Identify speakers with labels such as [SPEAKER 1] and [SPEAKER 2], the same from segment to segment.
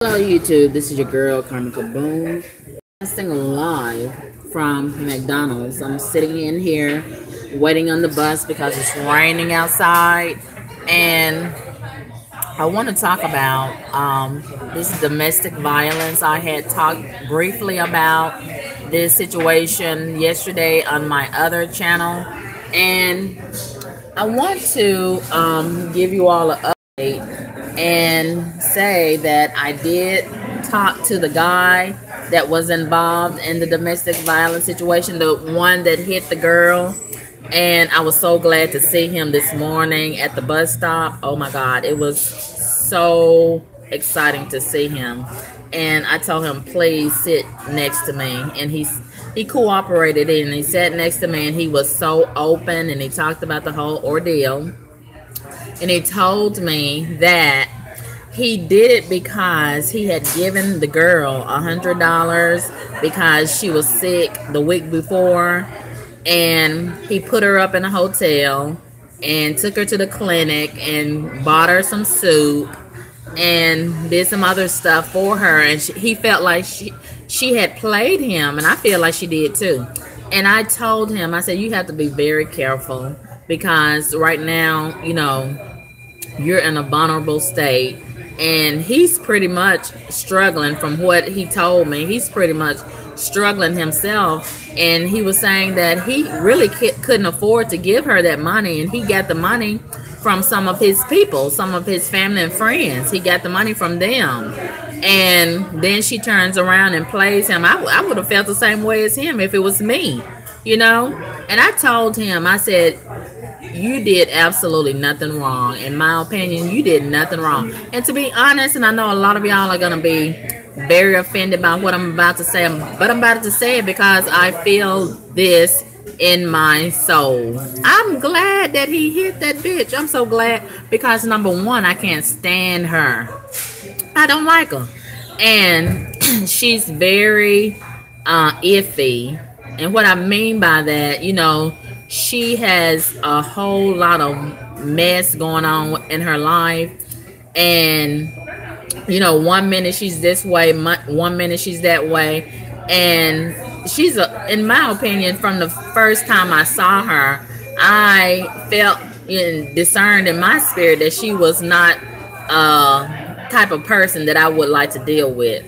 [SPEAKER 1] Hello YouTube, this is your girl Karmika Boom. Casting live from McDonald's. I'm sitting in here waiting on the bus because it's raining outside, and I want to talk about this domestic violence. I had talked briefly about this situation yesterday on my other channel, and I want to give you all an update and say that I did talk to the guy that was involved in the domestic violence situation, the one that hit the girl. And I was so glad to see him this morning at the bus stop. Oh my God, it was so exciting to see him. And I told him, please sit next to me. And he cooperated, and he sat next to me, and he was so open, and he talked about the whole ordeal. And he told me that he did it because he had given the girl $100 because she was sick the week before. And he put her up in a hotel and took her to the clinic and bought her some soup and did some other stuff for her. And he felt like she had played him, and I feel like she did too. And I told him, I said, you have to be very careful because right now, you know, you're in a vulnerable state. And he's pretty much struggling from what he told me. He's pretty much struggling himself. And he was saying that he really couldn't afford to give her that money. And he got the money from some of his people, some of his family and friends. He got the money from them. And then she turns around and plays him. I would have felt the same way as him if it was me, you know. And I told him, I said, you did absolutely nothing wrong. In my opinion, you did nothing wrong. And to be honest, and I know a lot of y'all are going to be very offended by what I'm about to say, but I'm about to say it because I feel this in my soul. I'm glad that he hit that bitch. I'm so glad because, number one, I can't stand her. I don't like her. And she's very iffy. And what I mean by that, you know, she has a whole lot of mess going on in her life. And, you know, one minute she's this way, one minute she's that way. And she's, in my opinion, from the first time I saw her, I felt and discerned in my spirit that she was not a type of person that I would like to deal with.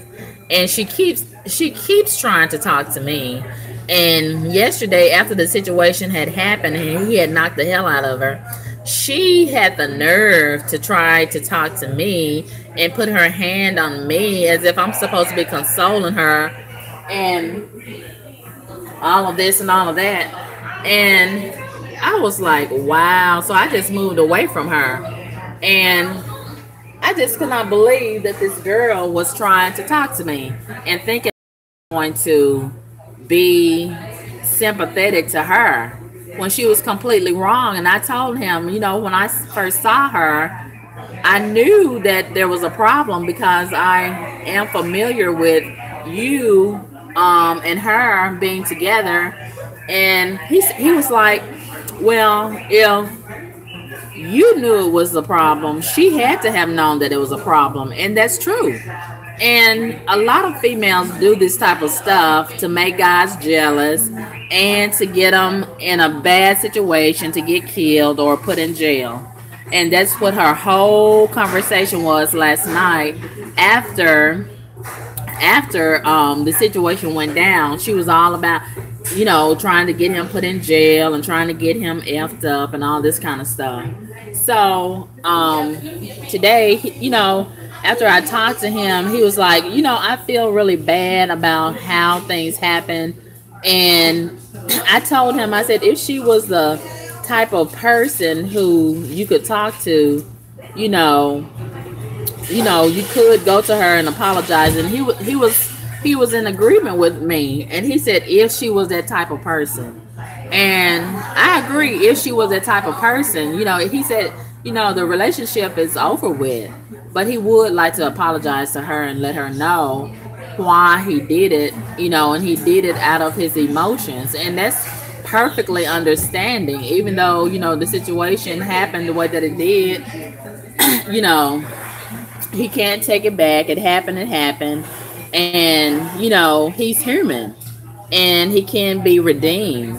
[SPEAKER 1] And she keeps trying to talk to me. And yesterday, after the situation had happened and he had knocked the hell out of her, she had the nerve to try to talk to me and put her hand on me as if I'm supposed to be consoling her and all of this and all of that. And I was like, wow. So I just moved away from her. And I just could not believe that this girl was trying to talk to me and thinking I was going to be sympathetic to her when she was completely wrong. And I told him, you know, when I first saw her, I knew that there was a problem because I am familiar with you and her being together. And he was like, well, if you knew it was a problem, she had to have known that it was a problem. And that's true. And a lot of females do this type of stuff to make guys jealous and to get them in a bad situation, to get killed or put in jail. And that's what her whole conversation was last night after the situation went down. She was all about, you know, trying to get him put in jail and trying to get him effed up and all this kind of stuff. So today, you know, after I talked to him, he was like, you know, I feel really bad about how things happen. And I told him, I said, if she was the type of person who you could talk to, you know, you could go to her and apologize. And he was in agreement with me. And he said, if she was that type of person. And I agree, if she was that type of person, you know, he said, you know, the relationship is over with. But he would like to apologize to her and let her know why he did it, you know, and he did it out of his emotions. And that's perfectly understanding, even though, you know, the situation happened the way that it did, you know, He can't take it back. It happened. It happened. And, you know, he's human and he can be redeemed.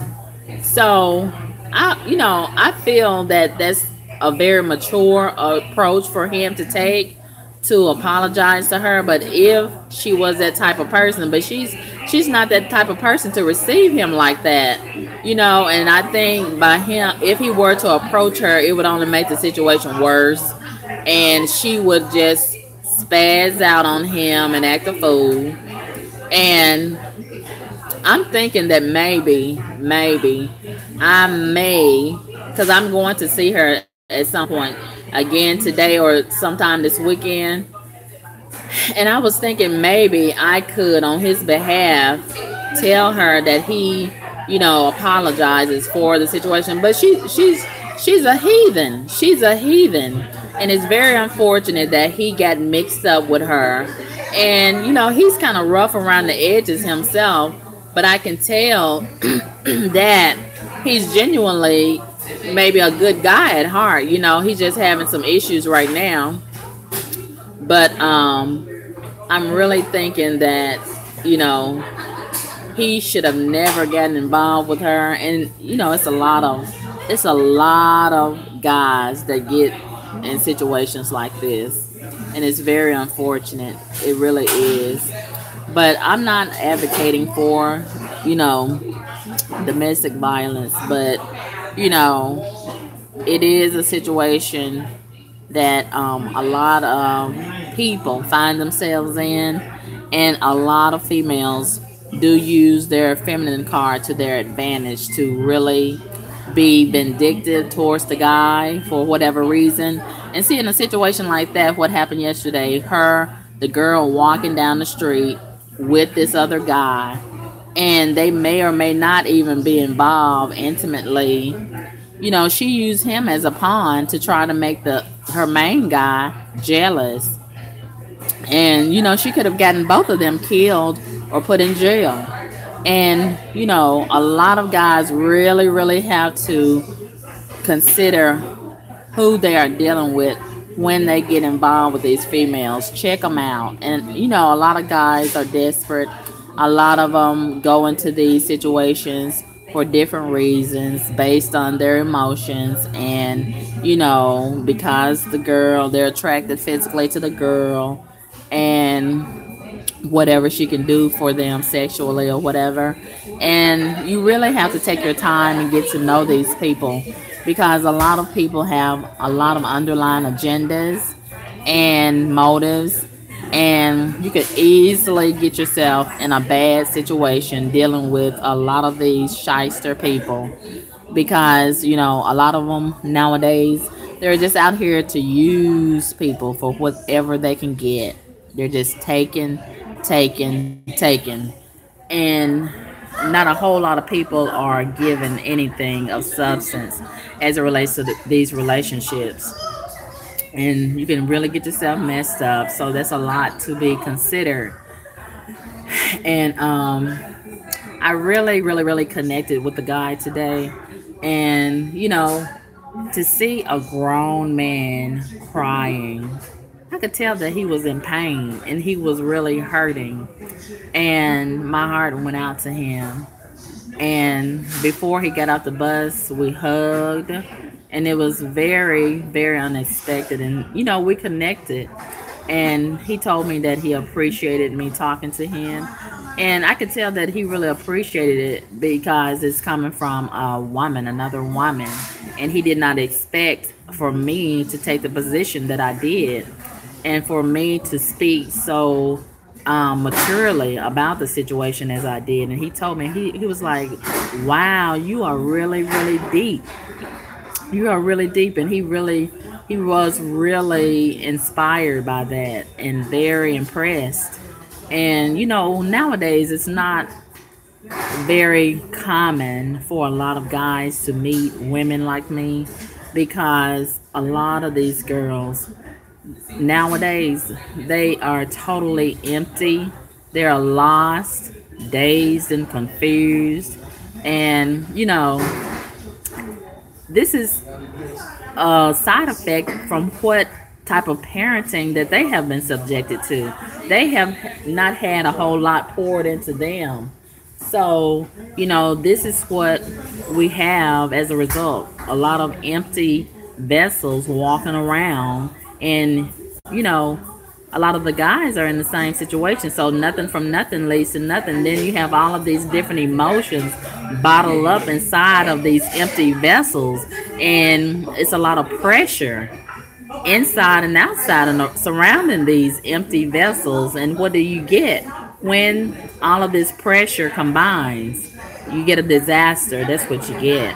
[SPEAKER 1] So, I feel that that's a very mature approach for him to take, to apologize to her. But if she was that type of person, but she's not that type of person to receive him like that, and I think by him, if he were to approach her, it would only make the situation worse, and she would just spaz out on him and act a fool. And I'm thinking that maybe I may, because I'm going to see her at some point again today or sometime this weekend. And I was thinking maybe I could, on his behalf, tell her that he, apologizes for the situation. But she's a heathen. She's a heathen. And it's very unfortunate that he got mixed up with her. And, he's kind of rough around the edges himself. But I can tell that he's genuinely maybe a good guy at heart. He's just having some issues right now. But I'm really thinking that, he should have never gotten involved with her. And, it's a lot of guys that get in situations like this. And it's very unfortunate. It really is. But I'm not advocating for, domestic violence. But, it is a situation that a lot of people find themselves in. And a lot of females do use their feminine card to their advantage to really be vindictive towards the guy for whatever reason. And see, in a situation like that, what happened yesterday, the girl walking down the street with this other guy, and they may or may not even be involved intimately. She used him as a pawn to try to make her main guy jealous. And, she could have gotten both of them killed or put in jail. And, a lot of guys really, really have to consider who they are dealing with when they get involved with these females. Check them out. And, a lot of guys are desperate. A lot of them go into these situations for different reasons based on their emotions. And, because they're attracted physically to the girl and whatever she can do for them sexually or whatever. And you really have to take your time and get to know these people, because a lot of people have a lot of underlying agendas and motives, and you could easily get yourself in a bad situation dealing with a lot of these shyster people, because a lot of them nowadays, they're just out here to use people for whatever they can get. They're just taking, and not a whole lot of people are given anything of substance as it relates to these relationships. And you can really get yourself messed up. So that's a lot to be considered. And I really, really, really connected with the guy today. And, to see a grown man crying, I could tell that he was in pain and he was really hurting. And my heart went out to him. And before he got off the bus, we hugged. And it was very, very unexpected. And, we connected. And he told me that he appreciated me talking to him. And I could tell that he really appreciated it because it's coming from a woman, another woman. And he did not expect for me to take the position that I did. And for me to speak so maturely about the situation as I did. And he told me, he was like, wow, you are really, really deep. You are really deep. And he was really inspired by that and very impressed. And, nowadays it's not very common for a lot of guys to meet women like me, because a lot of these girls nowadays, they are totally empty. They're lost, dazed, and confused. And, this is a side effect from what type of parenting that they have been subjected to. They have not had a whole lot poured into them. So, this is what we have as a result. A lot of empty vessels walking around, and, you know, a lot of the guys are in the same situation. So nothing from nothing leads to nothing. Then you have all of these different emotions bottled up inside of these empty vessels, and it's a lot of pressure inside and outside and surrounding these empty vessels. And what do you get when all of this pressure combines? You get a disaster. That's what you get.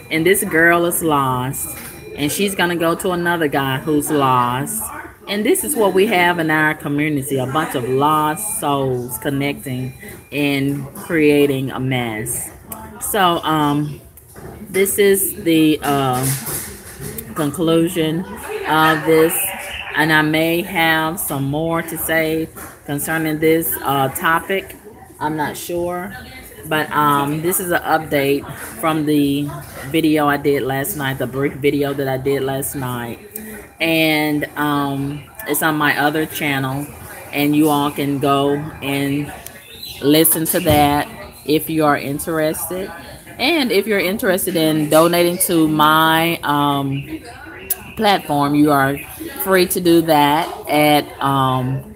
[SPEAKER 1] And this girl is lost, and she's gonna go to another guy who's lost. And this is what we have in our community: a bunch of lost souls connecting and creating a mess. So this is the conclusion of this, and I may have some more to say concerning this topic. I'm not sure, but this is an update from the video I did last night, the brief video that I did last night, and it's on my other channel, and you all can go and listen to that if you are interested. And if you're interested in donating to my platform, you are free to do that at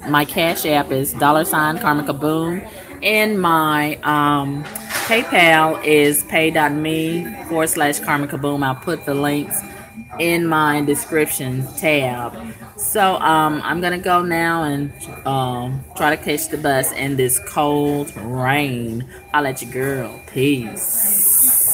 [SPEAKER 1] my Cash App is $Karma and my PayPal is pay.me/Karma. I'll put the links in my description tab. So I'm gonna go now and try to catch the bus in this cold rain. I'll let you girl. Peace.